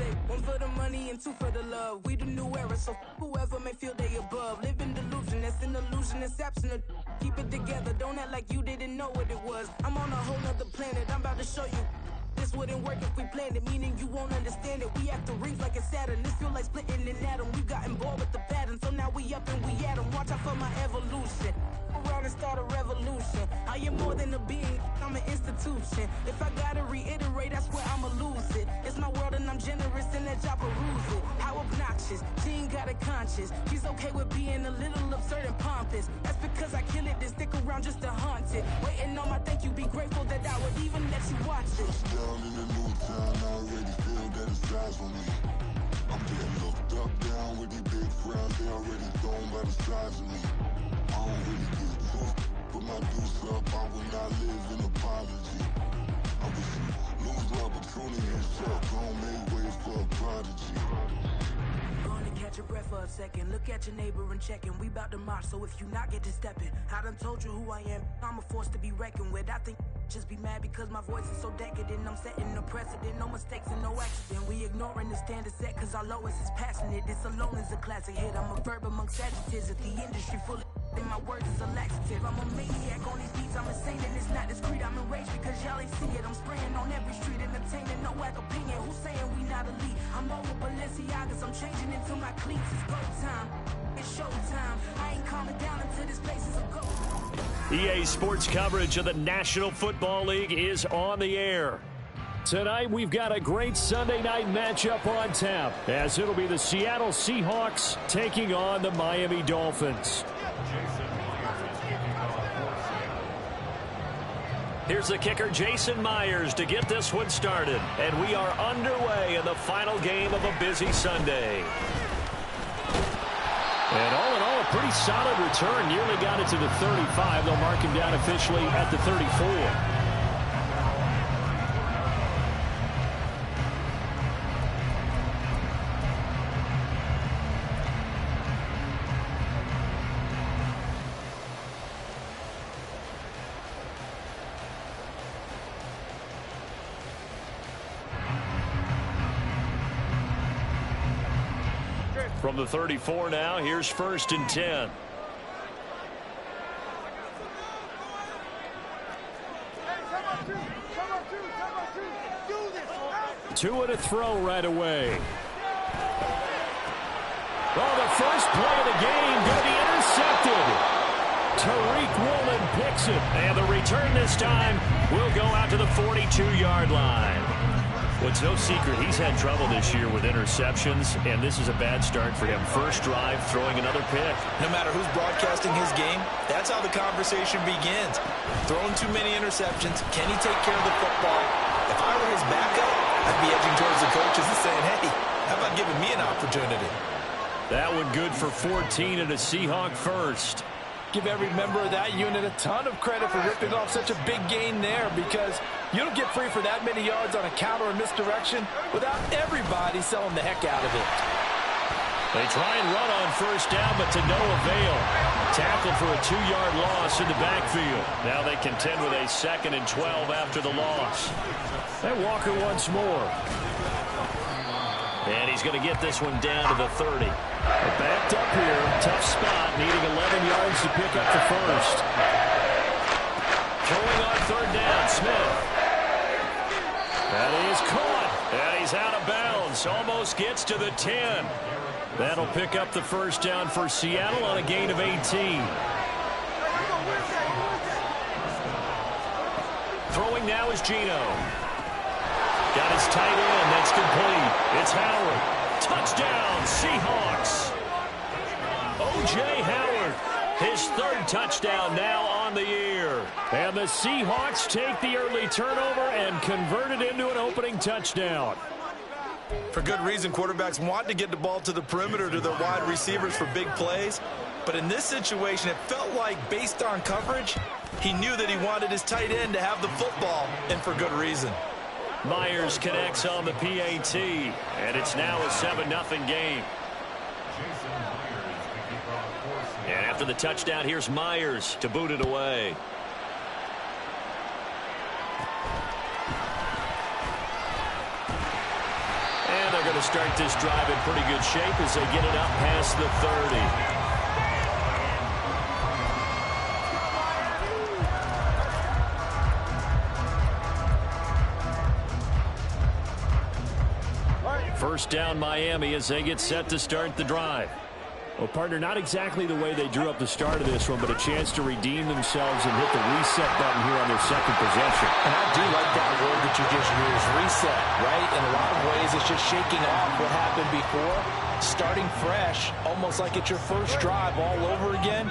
say one for the money and two for the love. We the new era, so whoever may feel they above. Live in delusion, that's an illusion, that's absent. Keep it together, don't act like you didn't know what it was. I'm on a whole nother planet, I'm about to show you. This wouldn't work if we planned it, meaning you won't understand it. We act the rings like a Saturn. This feel like splitting an atom. We got bored with the pattern, so now we up and we at 'em. Watch out for my evolution. Around and start a revolution. I am more than a being, I'm an institution. If I gotta reiterate, that's where I'ma lose it. It's my world and I'm generous and that y'all peruse it. How obnoxious, she ain't got a conscience. She's okay with being a little absurd and pompous. That's because I kill it, then stick around just to haunt it. Waiting on my thank you, be grateful that I would even let you watch it. Down in the new town, I already feel that it's eyes on me. I'm getting looked up, down with these big crowds, they already thrown by the size of me. I don't really get tough, put my deuce up, I will not live in apology. I wish you lose the opportunity and shut, gon' make way for a prodigy. Gonna catch your breath for a second. Look at your neighbor and checkin'. We bout to march, so if you not get to steppin'. I done told you who I am. I'm a force to be reckoned with. I think just be mad because my voice is so decadent. I'm setting the precedent. No mistakes and no accident. We ignoring the standard set cause our lowest is passionate. This alone is a classic hit. I'm a verb amongst adjectives. If the industry full of and my words is a laxative. I'm a maniac on these beats. I'm insane and it's not discreet. I'm enraged because y'all ain't see it. I'm spraying on every street, entertaining, no whack opinion. Who's saying we not elite? I'm over Balenciagas. I'm changing into my cleats. It's go time. It's showtime. I ain't calming down until this place is a go. EA Sports coverage of the National Football League is on the air. Tonight, we've got a great Sunday night matchup on tap, as it'll be the Seattle Seahawks taking on the Miami Dolphins. Here's the kicker, Jason Myers, to get this one started. And we are underway in the final game of a busy Sunday. And all in all, a pretty solid return. Nearly got it to the 35. They'll mark him down officially at the 34. From the 34 now, here's 1st and 10. Two and a throw right away. Oh, the first play of the game going to be intercepted. Tariq Woolen picks it. And the return this time will go out to the 42-yard line. Well, it's no secret he's had trouble this year with interceptions, and this is a bad start for him. First drive, throwing another pick. No matter who's broadcasting his game, that's how the conversation begins. Throwing too many interceptions, can he take care of the football? If I were his backup, I'd be edging towards the coaches and saying, hey, how about giving me an opportunity? That one good for 14 and a Seahawk first. Give every member of that unit a ton of credit for ripping off such a big gain there, because you don't get free for that many yards on a counter or misdirection without everybody selling the heck out of it. They try and run on first down, but to no avail. Tackled for a 2-yard loss in the backfield. Now they contend with a 2nd and 12 after the loss. And Walker once more. And he's going to get this one down to the 30. They're backed up here. Tough spot, needing 11 yards to pick up the first. Throwing on 3rd down, Smith. And he's caught. And he's out of bounds. Almost gets to the 10. That'll pick up the first down for Seattle on a gain of 18. Throwing now is Geno. Got his tight end. That's complete. It's Howard. Touchdown, Seahawks. O.J. Howard, his 3rd touchdown now on the year. And the Seahawks take the early turnover and convert it into an opening touchdown. For good reason, quarterbacks want to get the ball to the perimeter to their wide receivers for big plays. But in this situation, it felt like, based on coverage, he knew that he wanted his tight end to have the football, and for good reason. Myers connects on the PAT, and it's now a 7-0 game. And after the touchdown, here's Myers to boot it away. And they're going to to start this drive in pretty good shape as they get it up past the 30. First down Miami as they get set to start the drive. Well, partner, not exactly the way they drew up the start of this one, but a chance to redeem themselves and hit the reset button here on their second possession. And I do like that word that you just used, reset, right? In a lot of ways, it's just shaking off what happened before, starting fresh, almost like it's your first drive all over again.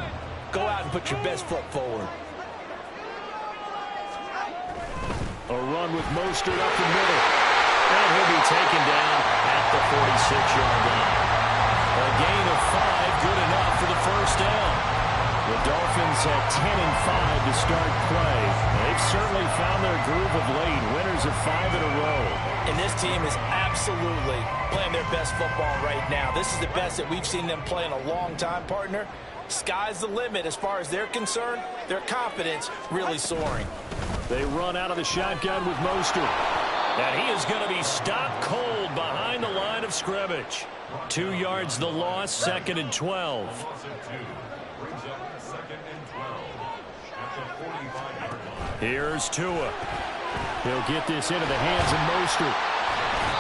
Go out and put your best foot forward. A run with Mostert up the middle. And he'll be taken down at the 46-yard line. A gain of 5, good enough for the first down. The Dolphins at 10-5 to start play. They've certainly found their groove of late. Winners of 5 in a row. And this team is absolutely playing their best football right now. This is the best that we've seen them play in a long time, partner. Sky's the limit as far as they're concerned. Their confidence really soaring. They run out of the shotgun with Mostert. And he is going to be stopped cold behind the line of scrimmage. 2 yards the loss, 2nd and 12. Here's Tua. He'll get this into the hands of Mostert.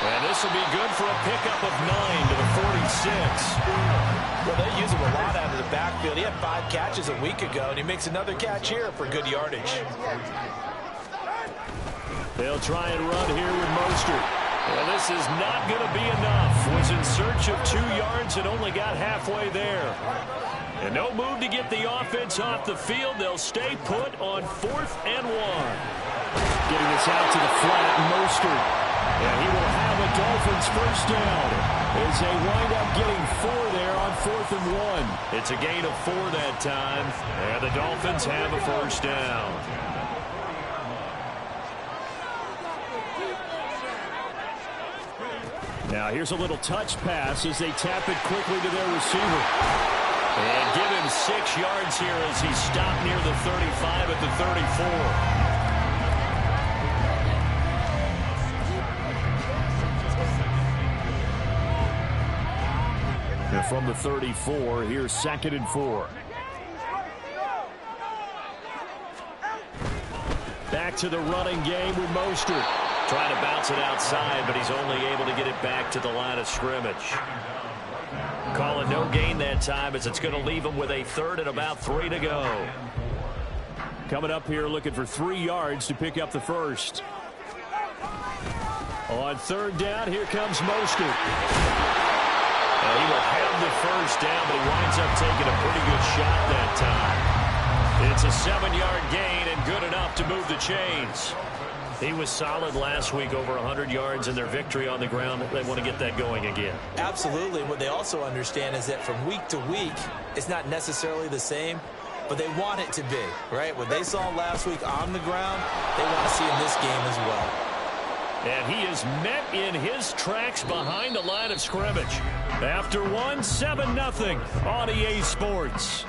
And this will be good for a pickup of 9 to the 46. Well, they use him a lot out of the backfield. He had 5 catches a week ago, and he makes another catch here for good yardage. They'll try and run here with Mostert. Well, this is not going to be enough. Was in search of 2 yards and only got halfway there. And no move to get the offense off the field. They'll stay put on 4th and 1. Getting this out to the flat, Mostert. And he will have a Dolphins first down as they wind up getting 4 there on 4th and 1. It's a gain of 4 that time. And the Dolphins have a first down. Now here's a little touch pass as they tap it quickly to their receiver. And give him 6 yards here as he stopped near the 35 at the 34. And from the 34, here's 2nd and 4. Back to the running game with Mostert. Trying to bounce it outside, but he's only able to get it back to the line of scrimmage. Calling no gain that time as it's going to leave him with a 3rd and about 3 to go. Coming up here looking for 3 yards to pick up the first. On 3rd down, here comes Mostert. And he will have the first down, but he winds up taking a pretty good shot that time. It's a 7-yard gain and good enough to move the chains. He was solid last week, over 100 yards in their victory on the ground. They want to get that going again. Absolutely. What they also understand is that from week to week, it's not necessarily the same, but they want it to be, right? What they saw last week on the ground, they want to see in this game as well. And he is met in his tracks behind the line of scrimmage. After 1, 7-0 on EA Sports.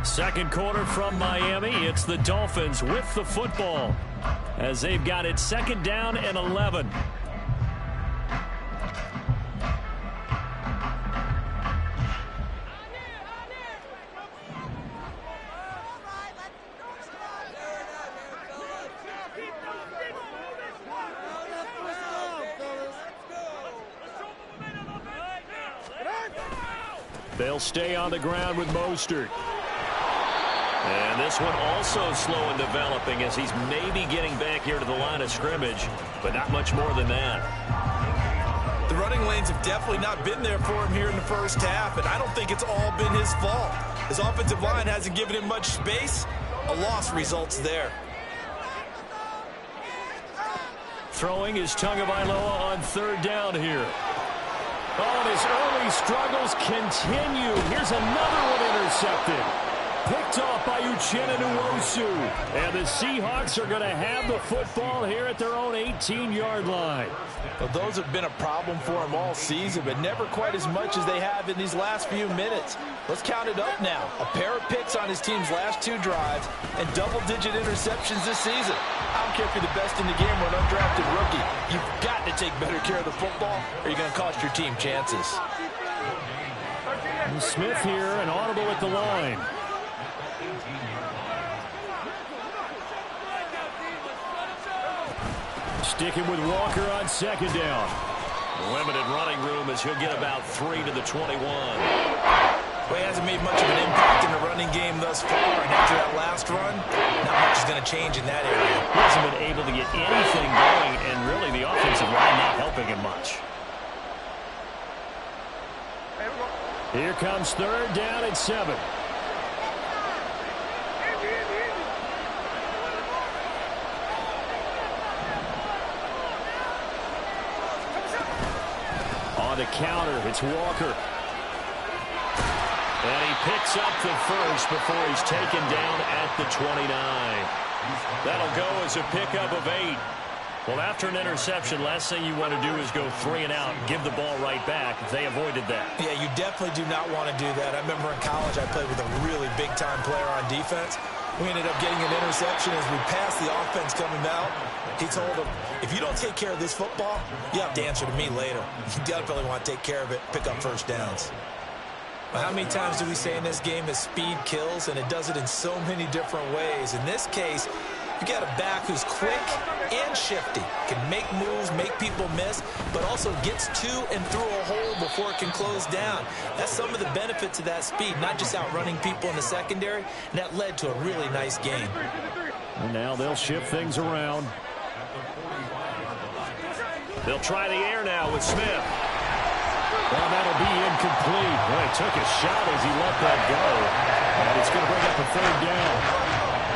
Second quarter from Miami. It's the Dolphins with the football as they've got it 2nd down and 11. They'll stay on the ground with Mostert. And this one also slow in developing as he's maybe getting back here to the line of scrimmage, but not much more than that. The running lanes have definitely not been there for him here in the first half, and I don't think it's all been his fault. His offensive line hasn't given him much space. A loss results there. Throwing is Tagovailoa on 3rd down here. Oh, and his early struggles continue. Here's another one intercepted. Picked off by Uchenna Nwosu. And the Seahawks are going to have the football here at their own 18-yard line. Well, those have been a problem for them all season, but never quite as much as they have in these last few minutes. Let's count it up now. A pair of picks on his team's last 2 drives and double-digit interceptions this season. I don't care if you're the best in the game or an undrafted rookie. You've got to take better care of the football or you're going to cost your team chances. And Smith here, an audible at the line. Sticking with Walker on second down. Limited running room as he'll get about 3 to the 21. Well, he hasn't made much of an impact in the running game thus far, and after that last run, not much is going to change in that area. He hasn't been able to get anything going, and really the offensive line not helping him much. Here comes third down and 7. On the counter, it's Walker. And he picks up the first before he's taken down at the 29. That'll go as a pickup of 8. Well, after an interception, last thing you want to do is go 3 and out and give the ball right back. They avoided that. Yeah, you definitely do not want to do that. I remember in college I played with a really big-time player on defense. We ended up getting an interception as we passed the offense coming out. He told him, if you don't take care of this football, you have to answer to me later. You definitely want to take care of it, pick up first downs. But how many times do we say in this game that speed kills, and it does it in so many different ways? In this case, you got a back who's quick and shifty, can make moves, make people miss, but also gets to and through a hole before it can close down. That's some of the benefits of that speed, not just outrunning people in the secondary, and that led to a really nice game. And now they'll shift things around. They'll try the air now with Smith. Well, that'll be incomplete. Well, he took a shot as he let that go. And it's going to bring up a third down.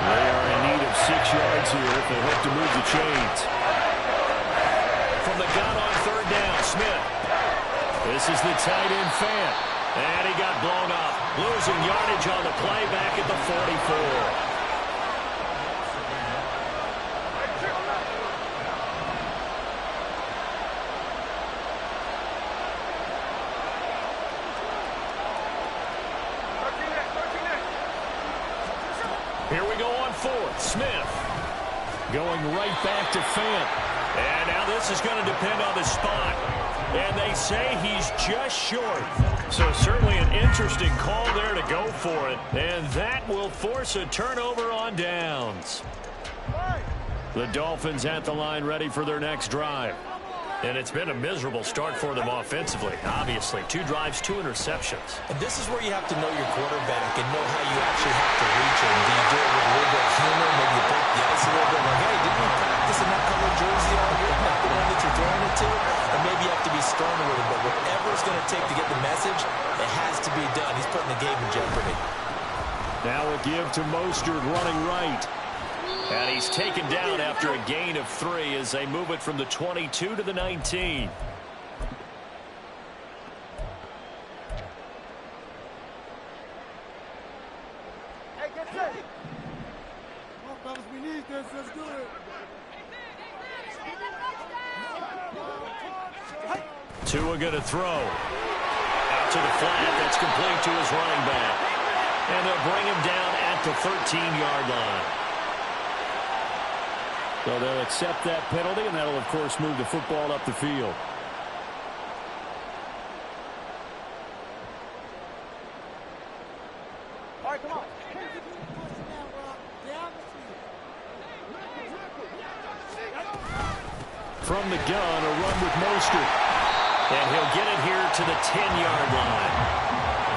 They are in need of 6 yards here if they hope to move the chains. From the gun on third down, Smith. This is the tight end Fant. And he got blown up. Losing yardage on the play back at the 44. Here we go on fourth. Smith going right back to Fant. And now this is going to depend on the spot. And they say he's just short. So certainly an interesting call there to go for it. And that will force a turnover on downs. The Dolphins at the line ready for their next drive. And it's been a miserable start for them offensively. Obviously, 2 drives, 2 interceptions. And this is where you have to know your quarterback and know how you actually have to reach him. Do you do it with a little bit of humor, maybe you break the ice a little bit, like, hey, didn't we practice in that colored jersey all year? Not the one that you're throwing it to? Or maybe you have to be sterner with him. But whatever it's going to take to get the message, it has to be done. He's putting the game in jeopardy. Now a give to Mostert running right. And he's taken down after a gain of 3 as they move it from the 22 to the 19. Hey, get set. Come on, fellas, we need this. Let's do it. Tua going to throw. Out to the flat. That's complete to his running back. And they'll bring him down at the 13-yard line. So they'll accept that penalty, and that'll, of course, move the football up the field. All right, come on. From the gun, a run with Mostert. And he'll get it here to the 10-yard line.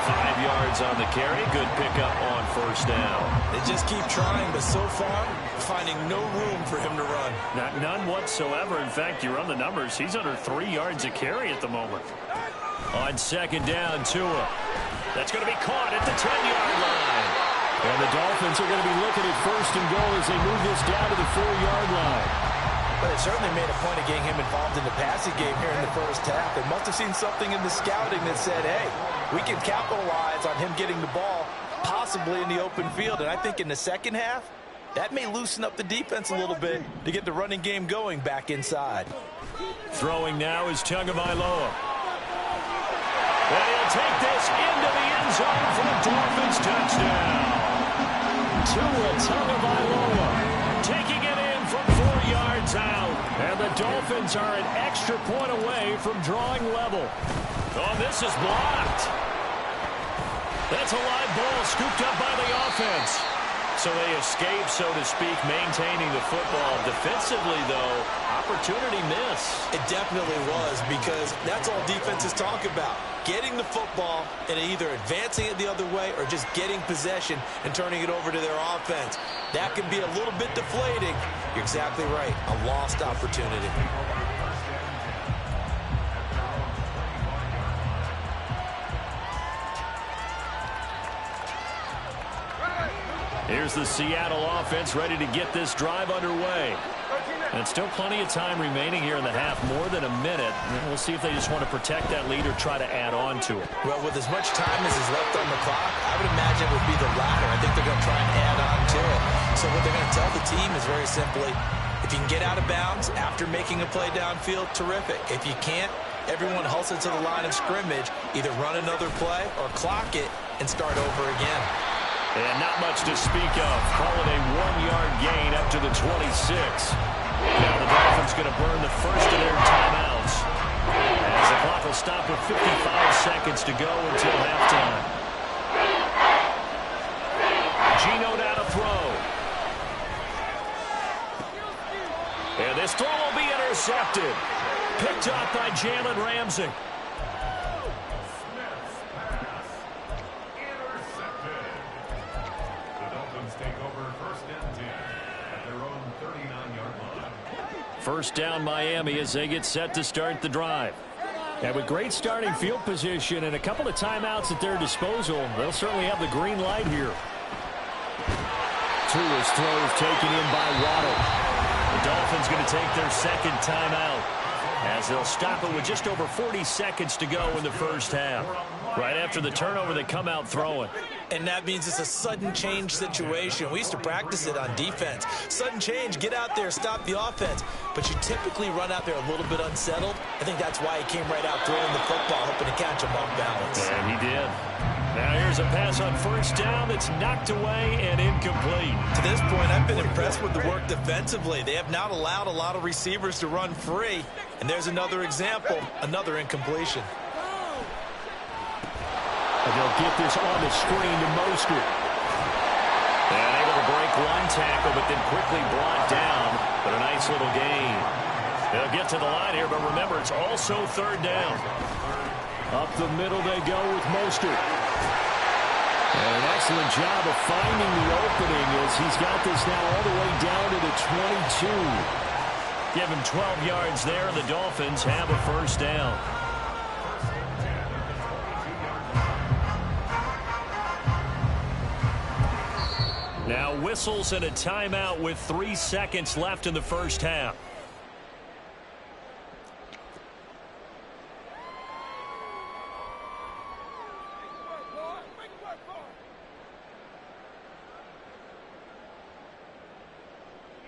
5 yards on the carry. Good pickup on first down. They just keep trying, but so far, finding no room for him to run. None whatsoever. In fact, you run the numbers. He's under 3 yards a carry at the moment. On second down, Tua. That's going to be caught at the 10-yard line. And the Dolphins are going to be looking at first and goal as they move this down to the 4-yard line. But it certainly made a point of getting him involved in the passing game here in the first half. They must have seen something in the scouting that said, hey, we can capitalize on him getting the ball, possibly possibly in the open field. And I think in the second half, that may loosen up the defense a little bit to get the running game going back inside. Throwing now is Tagovailoa. And he'll take this into the end zone for the Dolphins touchdown. Tua Tagovailoa taking it in from 4 yards out. And the Dolphins are an extra point away from drawing level. Oh, this is blocked. That's a live ball scooped up by the offense. So they escape, so to speak, maintaining the football. Defensively, though, opportunity miss. It definitely was, because that's all defenses talk about. Getting the football and either advancing it the other way or just getting possession and turning it over to their offense. That can be a little bit deflating. You're exactly right. A lost opportunity. Here's the Seattle offense ready to get this drive underway. And still plenty of time remaining here in the half, more than a minute. We'll see if they just want to protect that lead or try to add on to it. Well, with as much time as is left on the clock, I would imagine it would be the latter. I think they're going to try and add on to it. So what they're going to tell the team is very simply, if you can get out of bounds after making a play downfield, terrific. If you can't, everyone hustle to the line of scrimmage, either run another play or clock it and start over again. And not much to speak of. Call it a 1-yard gain up to the 26. Now the Dolphins going to burn the first of their timeouts, as the clock will stop with 55 seconds to go until halftime. Geno now to throw. And this throw will be intercepted. Picked up by Jalen Ramsey. First down Miami as they get set to start the drive. And with great starting field position and a couple of timeouts at their disposal, they'll certainly have the green light here. Tua's throws taken in by Waddle. The Dolphins going to take their second timeout as they'll stop it with just over 40 seconds to go in the first half. Right after the turnover, they come out throwing. And that means it's a sudden change situation. We used to practice it on defense. Sudden change, get out there, stop the offense. But you typically run out there a little bit unsettled. I think that's why he came right out throwing the football, hoping to catch him off balance. And he did. Now here's a pass on first down that's knocked away and incomplete. To this point, I've been impressed with the work defensively. They have not allowed a lot of receivers to run free. And there's another example, another incompletion. And they'll get this on the screen to Mostert. And able to break one tackle, but then quickly brought down. But a nice little gain. They'll get to the line here, but remember, it's also third down. Up the middle they go with Mostert. And an excellent job of finding the opening as he's got this now all the way down to the 22. Give him 12 yards there, and the Dolphins have a first down. Now whistles and a timeout with 3 seconds left in the first half.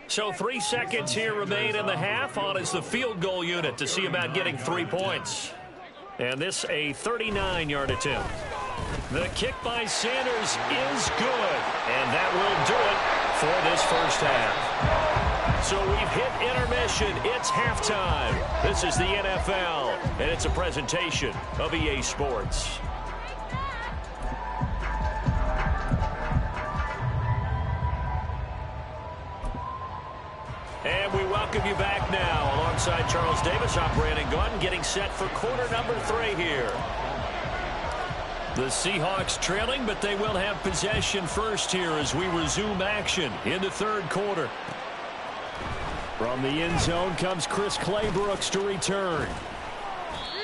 So 3 seconds here remain in the half. On is the field goal unit to see about getting 3 points. And this a 39-yard attempt. The kick by Sanders is good. And that will do it for this first half. So we've hit intermission. It's halftime. This is the NFL, and it's a presentation of EA Sports. And we welcome you back now. Alongside Charles Davis, I'm Brandon Gaudin, getting set for quarter number 3 here. The Seahawks trailing, but they will have possession first here as we resume action in the third quarter. From the end zone comes Chris Claybrooks to return.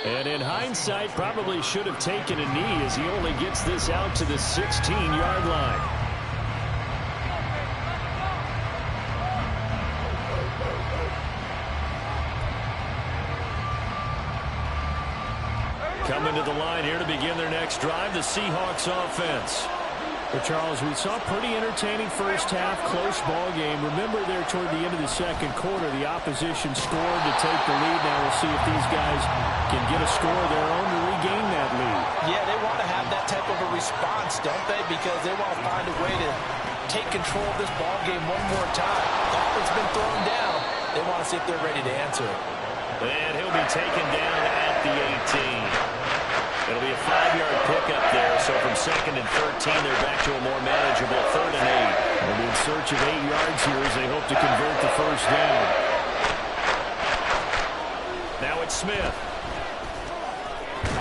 And in hindsight, probably should have taken a knee as he only gets this out to the 16-yard line. Coming to the line here to begin their next drive, the Seahawks offense. Well, Charles, we saw a pretty entertaining first half, close ball game. Remember there toward the end of the second quarter, the opposition scored to take the lead. Now we'll see if these guys can get a score of their own to regain that lead. Yeah, they want to have that type of a response, don't they? Because they want to find a way to take control of this ball game one more time. The offense has been thrown down. They want to see if they're ready to answer it. And he'll be taken down at the 18. It'll be a 5-yard pickup there, so from 2nd and 13, they're back to a more manageable 3rd and 8. They'll be in search of 8 yards here as they hope to convert the first down. Now it's Smith.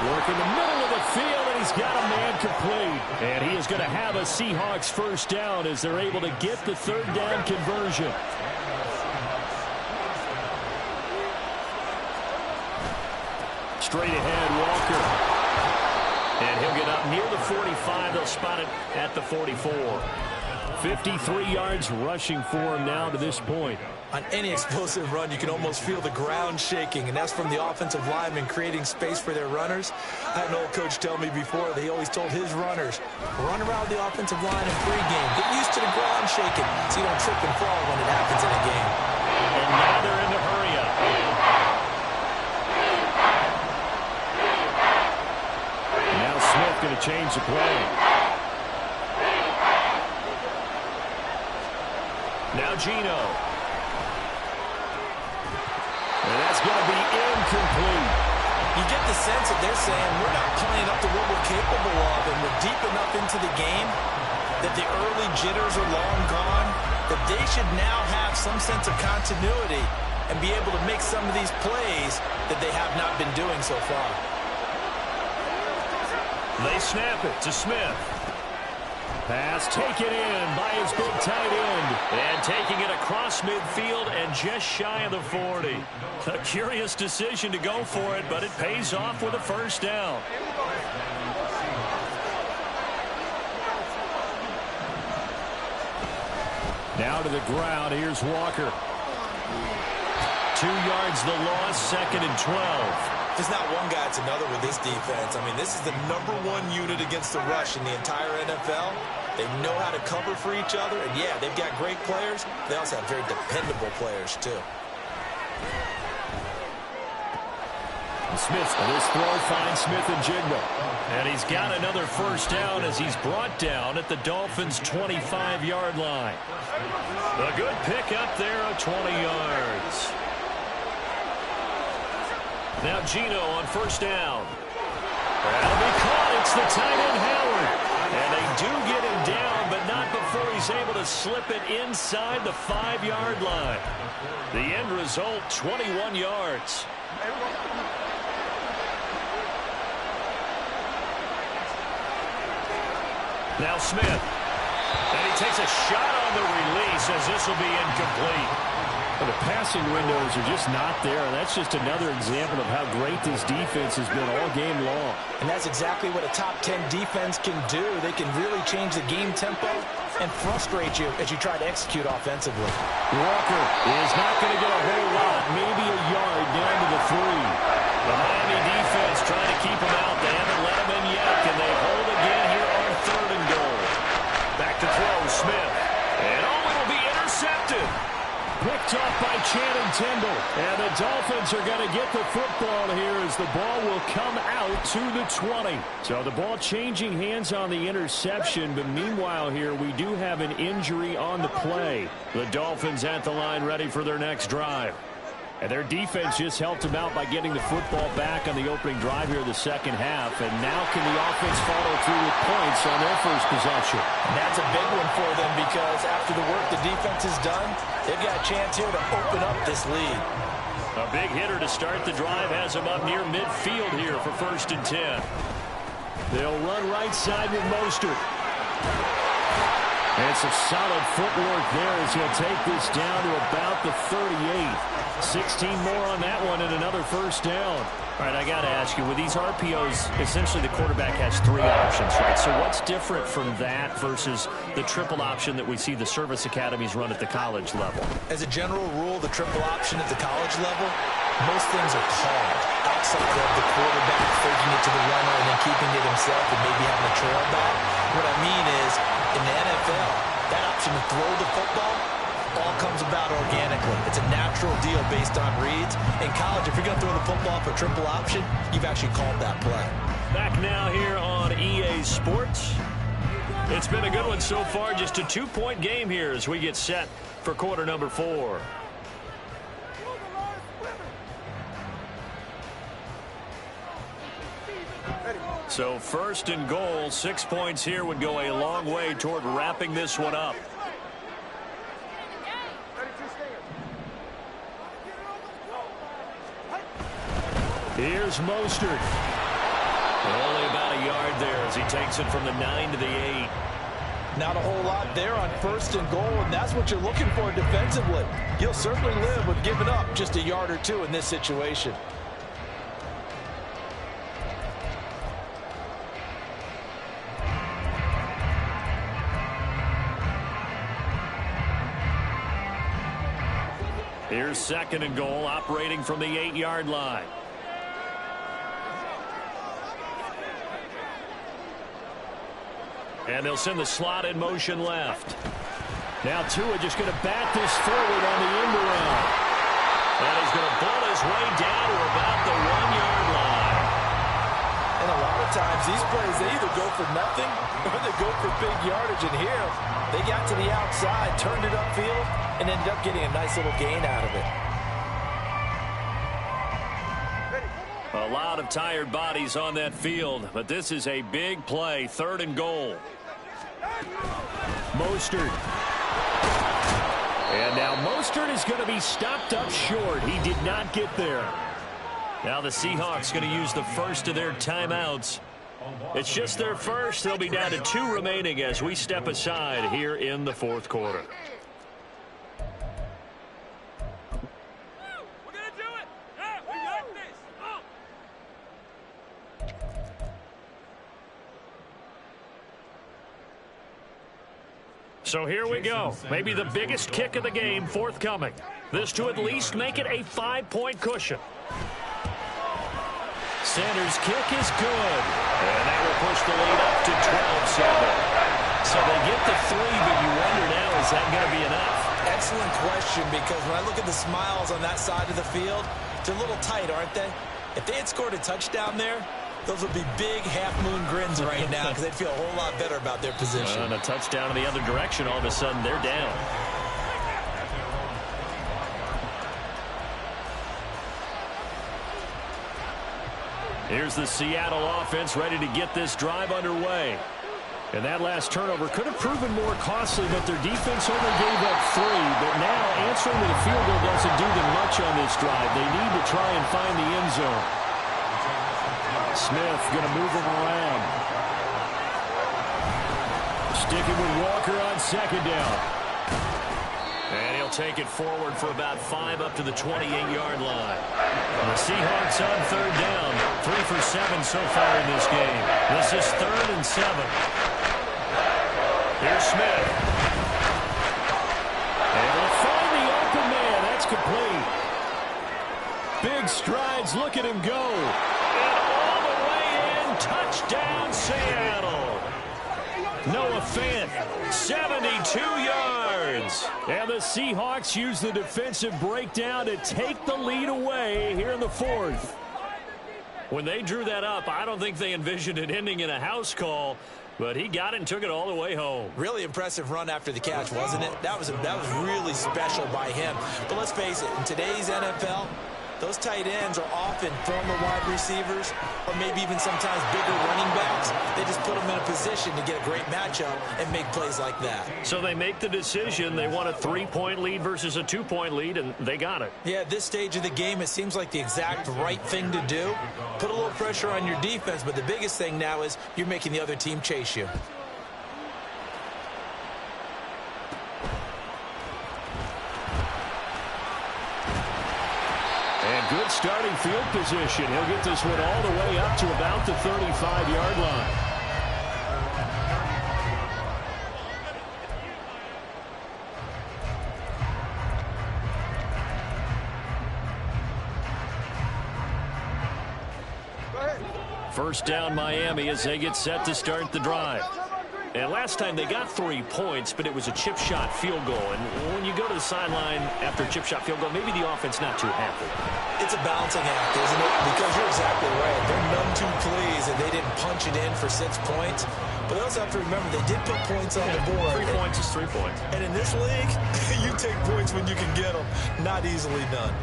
Work in the middle of the field, and he's got a man complete. And he is going to have a Seahawks first down as they're able to get the 3rd down conversion. Straight ahead, Walker. And he'll get up near the 45. They'll spot it at the 44. 53 yards rushing for him now to this point. On any explosive run, you can almost feel the ground shaking, and that's from the offensive linemen creating space for their runners. I had an old coach tell me before, he always told his runners, run around the offensive line in pregame. Get used to the ground shaking so you don't trip and fall when it happens in a game. And now they're in the hurry-up. Smith going to change the play. Now Geno. And that's going to be incomplete. You get the sense that they're saying we're not playing up to what we're capable of, and we're deep enough into the game that the early jitters are long gone, that they should now have some sense of continuity and be able to make some of these plays that they have not been doing so far. They snap it to Smith. Pass taken in by his big tight end. And taking it across midfield and just shy of the 40. A curious decision to go for it, but it pays off with a first down. Now to the ground. Here's Walker. 2 yards the loss, 2nd and 12. There's not one guy, it's another with this defense. I mean, this is the #1 unit against the rush in the entire NFL. They know how to cover for each other. And, yeah, they've got great players. They also have very dependable players, too. Smith, this throw finds Smith and Jigba. And he's got another first down as he's brought down at the Dolphins' 25-yard line. A good pickup there of 20 yards. Now Geno on first down. That'll be caught. It's the tight end Howard. And they do get him down, but not before he's able to slip it inside the 5-yard line. The end result, 21 yards. Now Smith. And he takes a shot on the release as this will be incomplete. But the passing windows are just not there. That's just another example of how great this defense has been all game long. And that's exactly what a top 10 defense can do. They can really change the game tempo and frustrate you as you try to execute offensively. Walker is not going to get a whole lot, maybe a yard down to the 3. The Miami defense trying to keep him out. They haven't let him in yet. Can they hold again here on 3rd and goal? Back to throw, Smith. And it'll be intercepted. Picked off by Channing Tindall. And the Dolphins are going to get the football here as the ball will come out to the 20. So the ball changing hands on the interception. But meanwhile here, we do have an injury on the play. The Dolphins at the line ready for their next drive. And their defense just helped them out by getting the football back on the opening drive here in the second half. And now can the offense follow through with points on their first possession? And that's a big one for them because after the work the defense has done, they've got a chance here to open up this lead. A big hitter to start the drive has him up near midfield here for 1st and 10. They'll run right side with Mostert. And some solid footwork there as he'll take this down to about the 38. 16 more on that one and another first down. All right, I got to ask you, with these RPOs, essentially the quarterback has 3 options, right? So what's different from that versus the triple option that we see the service academies run at the college level? As a general rule, the triple option at the college level, most things are called outside of the quarterback faking it to the runner and then keeping it himself and maybe having a trail back. What I mean is, in the NFL, that option to throw the football all comes about organically. It's a natural deal based on reads. In college, if you're going to throw the football for triple option, you've actually called that play. Back now here on EA Sports. It's been a good one so far. Just a 2-point game here as we get set for quarter number 4. So 1st and goal, 6 points here would go a long way toward wrapping this one up. Here's Mostert. Only about a yard there as he takes it from the 9 to the 8. Not a whole lot there on 1st and goal, and that's what you're looking for defensively. You'll certainly live with giving up just a yard or 2 in this situation. Here's 2nd and goal, operating from the 8-yard line. And they'll send the slot in motion left. Now Tua just going to bat this forward on the end around. And he's going to pull his way down to about the 1-yard line. And a lot of times these plays, they either go for nothing or they go for big yardage. And here, they got to the outside, turned it upfield, and ended up getting a nice little gain out of it. A lot of tired bodies on that field, but this is a big play. 3rd and goal. Mostert. And now Mostert is going to be stopped up short. He did not get there. Now the Seahawks going to use the first of their timeouts. It's just their first. They'll be down to 2 remaining as we step aside here in the 4th quarter. So here we go. Maybe the biggest kick of the game forthcoming. This to at least make it a 5-point cushion. Sanders' kick is good. And that will push the lead up to 12-7. So they get the 3, but you wonder now, is that going to be enough? Excellent question, because when I look at the smiles on that side of the field, they're a little tight, aren't they? If they had scored a touchdown there, those would be big half-moon grins right now because they'd feel a whole lot better about their position. And a touchdown in the other direction, all of a sudden they're down. Here's the Seattle offense ready to get this drive underway. And that last turnover could have proven more costly, but their defense only gave up 3. But now answering to the field goal doesn't do them much on this drive. They need to try and find the end zone. Smith going to move him around. Sticking with Walker on 2nd down. And he'll take it forward for about 5 up to the 28-yard line. And the Seahawks on 3rd down. 3 for 7 so far in this game. This is 3rd and 7. Here's Smith. And they'll find the open man. That's complete. Big strides. Look at him go. And all the way in. Touchdown, Seattle. Noah Fant, 72 yards. And the Seahawks use the defensive breakdown to take the lead away here in the 4th. When they drew that up, I don't think they envisioned it ending in a house call, but he got it and took it all the way home. Really impressive run after the catch, wasn't it? That was really special by him. But let's face it, in today's NFL, those tight ends are often former wide receivers or maybe even sometimes bigger running backs. They just put them in a position to get a great matchup and make plays like that. So they make the decision. They want a 3-point lead versus a 2-point lead, and they got it. Yeah, at this stage of the game, it seems like the exact right thing to do. Put a little pressure on your defense, but the biggest thing now is you're making the other team chase you. And good starting field position. He'll get this one all the way up to about the 35-yard line. First down Miami as they get set to start the drive. And last time they got 3 points, but it was a chip shot field goal. And when you go to the sideline after a chip shot field goal, maybe the offense not too happy. It's a balancing act, isn't it? Because you're exactly right. They're none too pleased that they didn't punch it in for 6 points. But they also have to remember they did put points on the board. 3 points is 3 points. And in this league, you take points when you can get them. Not easily done.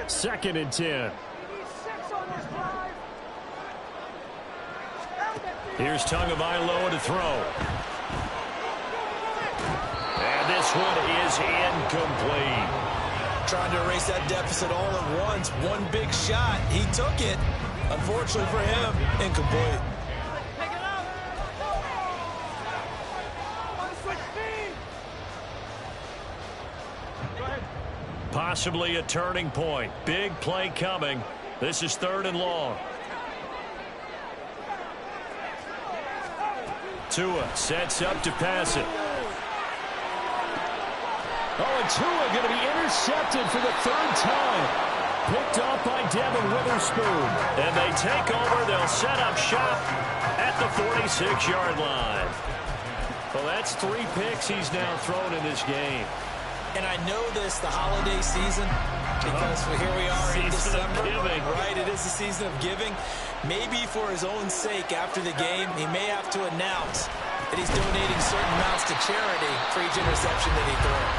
Second and 10. Here's Tagovailoa to throw. And this one is incomplete. Trying to erase that deficit all at once. One big shot. He took it. Unfortunately for him, incomplete. Possibly a turning point. Big play coming. This is 3rd and long. Tua sets up to pass it. Oh, and Tua going to be intercepted for the 3rd time. Picked off by Devin Witherspoon. And they take over. They'll set up shop at the 46-yard line. Well, that's 3 picks he's now thrown in this game. And I know this, the holiday season, because here we are in December, right? It is the season of giving. Maybe for his own sake after the game, he may have to announce that he's donating certain amounts to charity for each interception that he throws.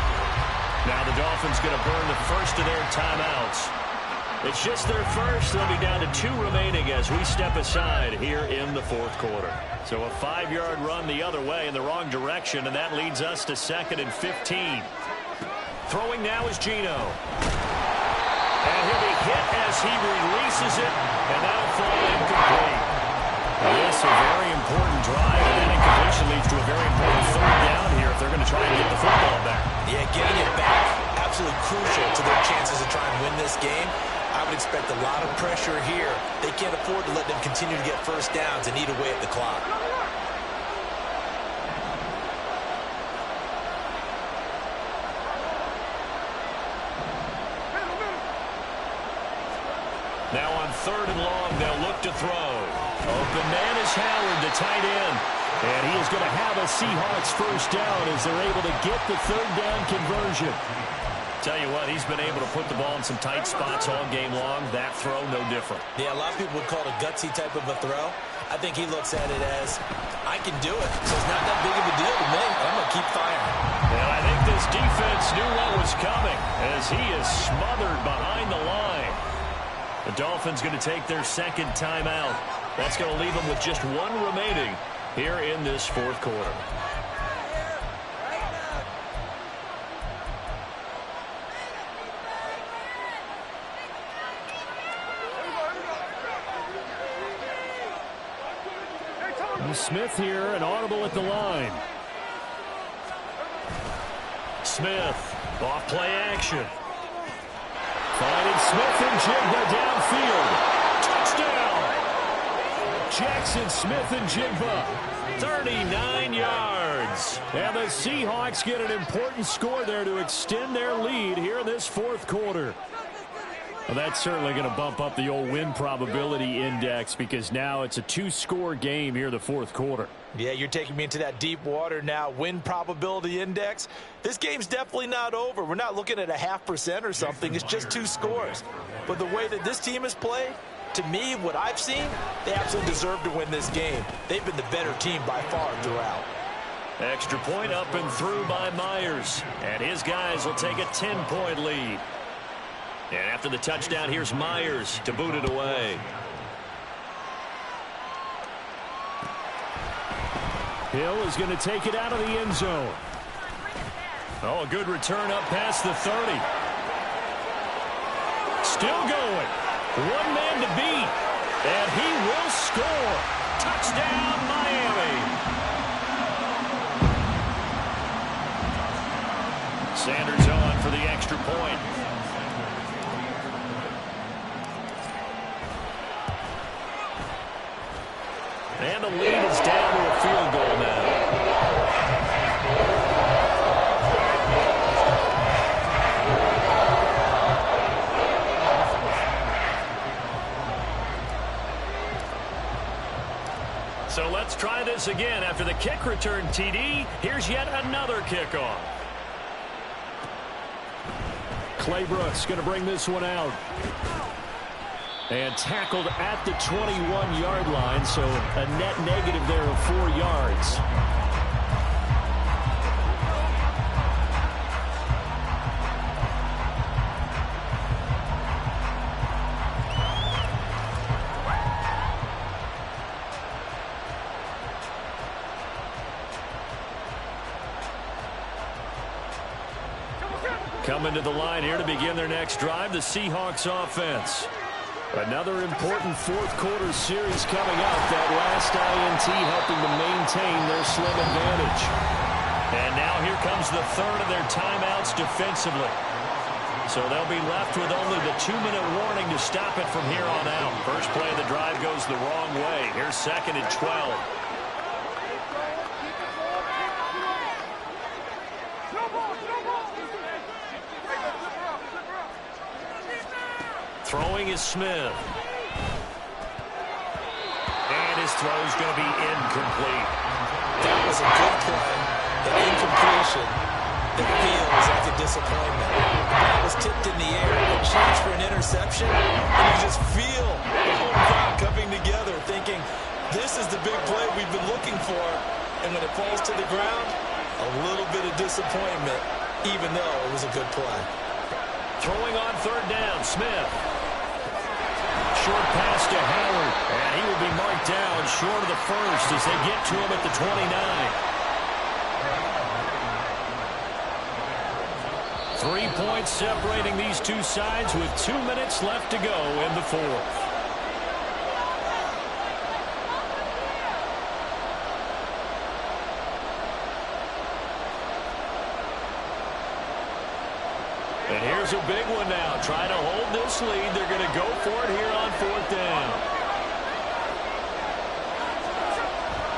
Now the Dolphins going to burn the first of their timeouts. It's just their first. They'll be down to 2 remaining as we step aside here in the 4th quarter. So a 5-yard run the other way in the wrong direction, and that leads us to 2nd and 15. Throwing now is Geno. And he'll be hit as he releases it, and that'll fall incomplete. This is a very important drive, and that incompletion leads to a very important 3rd down here if they're going to try and get the football back. Yeah, getting it back, absolutely crucial to their chances to try and win this game. I would expect a lot of pressure here. They can't afford to let them continue to get first downs and eat away at the clock. Now on 3rd and long, they'll look to throw. Open man is Howard, the tight end. And he is going to have a Seahawks first down as they're able to get the 3rd down conversion. Tell you what, he's been able to put the ball in some tight spots all game long. That throw, no different. Yeah, a lot of people would call it a gutsy type of a throw. I think he looks at it as, I can do it. So it's not that big of a deal to me. I'm going to keep firing. And I think this defense knew what was coming as he is smothered behind the line. The Dolphins going to take their 2nd timeout. That's going to leave them with just 1 remaining here in this 4th quarter. Smith here, an audible at the line. Smith, off play action. Finding Smith and Jigba downfield. Touchdown! Jackson Smith and Jigba, 39 yards. And the Seahawks get an important score there to extend their lead here in this 4th quarter. Well, that's certainly going to bump up the old win probability index because now it's a 2-score game here in the 4th quarter. Yeah, you're taking me into that deep water now. Win probability index. This game's definitely not over. We're not looking at a 0.5% or something. It's just 2 scores. But the way that this team has played, to me, what I've seen, they absolutely deserve to win this game. They've been the better team by far throughout. Extra point up and through by Myers. And his guys will take a 10-point lead. And after the touchdown, here's Myers to boot it away. Hill is going to take it out of the end zone. Oh, a good return up past the 30. Still going. One man to beat. And he will score. Touchdown, Miami. Sanders on for the extra point. And the lead is down to a field goal now. So let's try this again. After the kick return TD, here's yet another kickoff. Claybrooks going to bring this one out. And tackled at the 21-yard line, so a net negative there of 4 yards. Coming to the line here to begin their next drive, the Seahawks offense. Another important fourth-quarter series coming up. That last INT helping to maintain their slim advantage. And now here comes the third of their timeouts defensively. So they'll be left with only the 2-minute warning to stop it from here on out. First play of the drive goes the wrong way. Here's 2nd and 12. Throwing is Smith. And his throw is going to be incomplete. That was a good play. An incompletion that feels like a disappointment. The ball was tipped in the air, a chance for an interception, and you just feel the whole crowd coming together thinking, this is the big play we've been looking for. And when it falls to the ground, a little bit of disappointment, even though it was a good play. Throwing on 3rd down, Smith. Short pass to Howard, and he will be marked down short of the first as they get to him at the 29. 3 points separating these two sides with 2 minutes left to go in the fourth. And here's a big one now. Trying to hold this lead. They're going to go for it here on 4th down.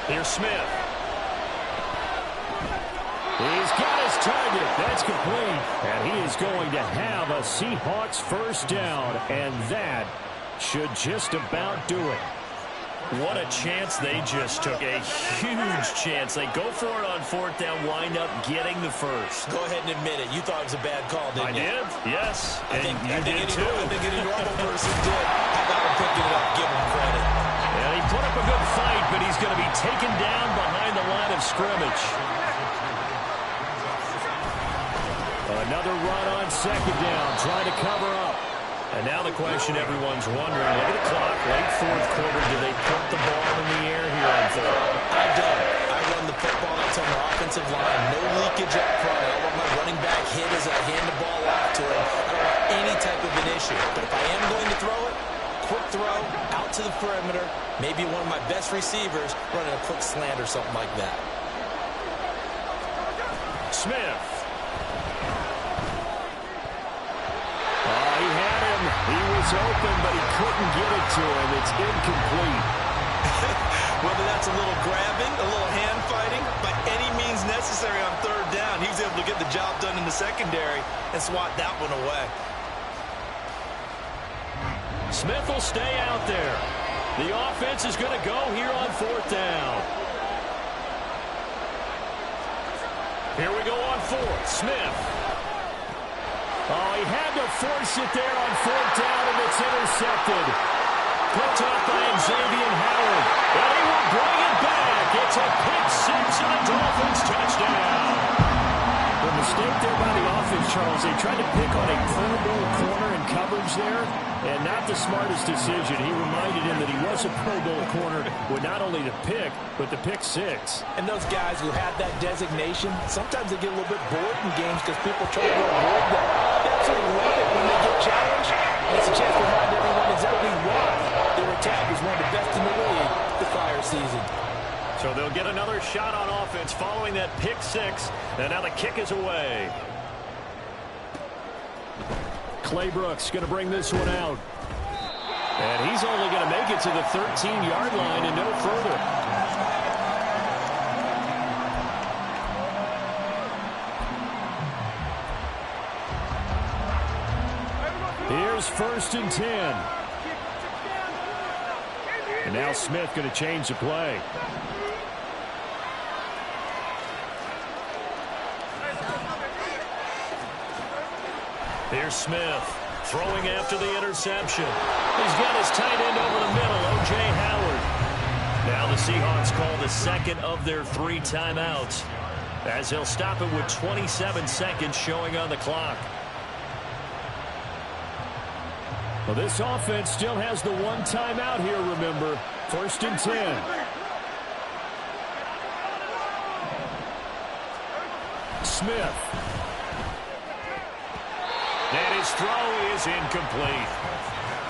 Here's Smith. He's got his target. That's complete. And he is going to have a Seahawks first down. And that should just about do it. What a chance they just took. A huge chance. They go for it on 4th down, wind up getting the first. Go ahead and admit it. You thought it was a bad call, didn't you? I did, yes. I think you did, too. I think any normal person did. How about him picking it up? Give him credit. And he put up a good fight, but he's going to be taken down behind the line of scrimmage. Another run on 2nd down, trying to cover up. And now the question everyone's wondering, look at the clock, late 4th quarter, do they put the ball in the air here on 3rd? I don't. I run the football out on the offensive line. No leakage up front. I don't want my running back hit as I hand the ball off to him. I don't want any type of an issue. But if I am going to throw it, quick throw, out to the perimeter, maybe one of my best receivers running a quick slant or something like that. Smith. He had him. He was open, but he couldn't get it to him. It's incomplete. Whether that's a little grabbing, a little hand fighting, by any means necessary on 3rd down, he was able to get the job done in the secondary and swat that one away. Smith will stay out there. The offense is going to go here on 4th down. Here we go on 4th. Smith. Oh, he had to force it there on 4th down, and it's intercepted. Picked up by Xavier Howard. And he will bring it back. It's a pick 6 and a Dolphins touchdown. The mistake there by the offense, Charles, they tried to pick on a Pro Bowl corner in coverage there, and not the smartest decision. He reminded him that he was a Pro Bowl corner with not only the pick, but the pick 6. And those guys who have that designation, sometimes they get a little bit bored in games because people try to avoid that. They absolutely love it when they get challenged. And shot on offense following that pick six. And now the kick is away. Clay Brooks going to bring this one out. And he's only going to make it to the 13-yard line and no further. Here's 1st and 10. And now Smith going to change the play. Here's Smith throwing after the interception. He's got his tight end over the middle, O.J. Howard. Now the Seahawks call the second of their 3 timeouts, as they'll stop it with 27 seconds showing on the clock. Well, this offense still has the 1 timeout here, remember. 1st and 10. Smith. And his throw is incomplete.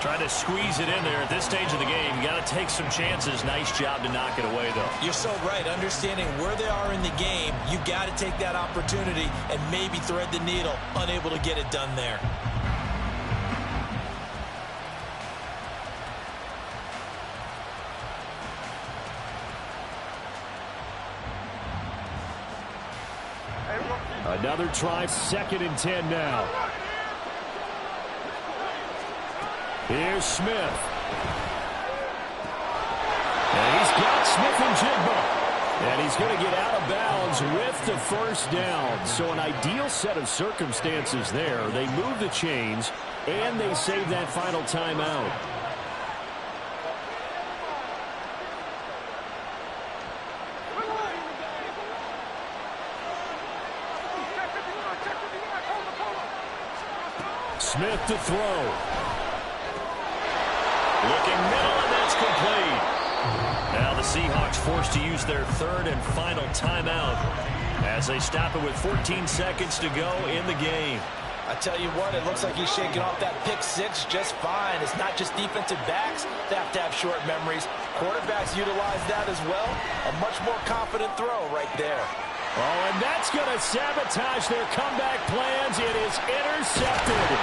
Trying to squeeze it in there at this stage of the game. You got to take some chances. Nice job to knock it away, though. You're so right. Understanding where they are in the game, you got to take that opportunity and maybe thread the needle. Unable to get it done there. Another try, 2nd and 10 now. Here's Smith. And he's got Smith-Njigba. And he's going to get out of bounds with the 1st down. So an ideal set of circumstances there. They move the chains, and they save that final timeout. Smith to throw. Looking middle, and that's complete. Now the Seahawks forced to use their 3rd and final timeout as they stop it with 14 seconds to go in the game. I tell you what, it looks like he's shaking off that pick six just fine. It's not just defensive backs that have to have short memories. Quarterbacks utilize that as well. A much more confident throw right there. Oh, and that's going to sabotage their comeback plans. It is intercepted.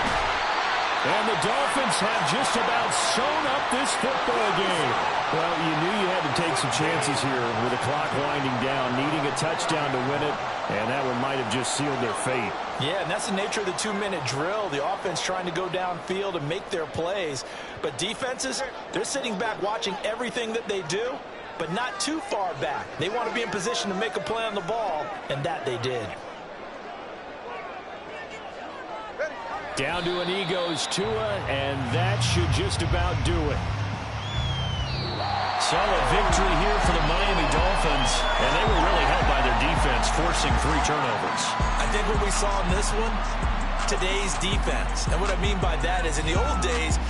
And the Dolphins have just about sewn up this football game. Well, you knew you had to take some chances here with the clock winding down, needing a touchdown to win it, and that one might have just sealed their fate. Yeah, and that's the nature of the 2-minute drill. The offense trying to go downfield and make their plays. But defenses, they're sitting back watching everything that they do, but not too far back. They want to be in position to make a play on the ball, and that they did. Down to an knee goes Tua, and that should just about do it. So a victory here for the Miami Dolphins, and they were really helped by their defense, forcing 3 turnovers. I think what we saw in this one, today's defense. And what I mean by that is in the old days,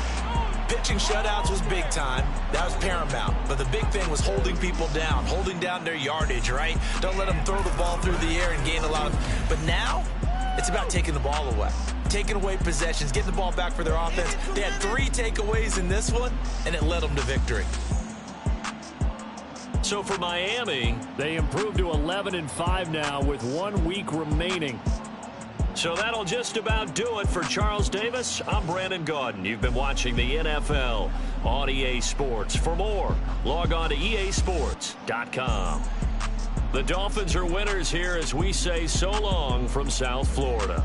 pitching shutouts was big time. That was paramount. But the big thing was holding people down, holding down their yardage, right? Don't let them throw the ball through the air and gain a lot of... But now, it's about taking the ball away. Taking away possessions, getting the ball back for their offense. They had 3 takeaways in this one, and it led them to victory. So for Miami, they improved to 11-5 now with 1 week remaining. So that'll just about do it for Charles Davis. I'm Brandon Gaudin. You've been watching the NFL on EA Sports. For more, log on to easports.com. The Dolphins are winners here as we say so long from South Florida.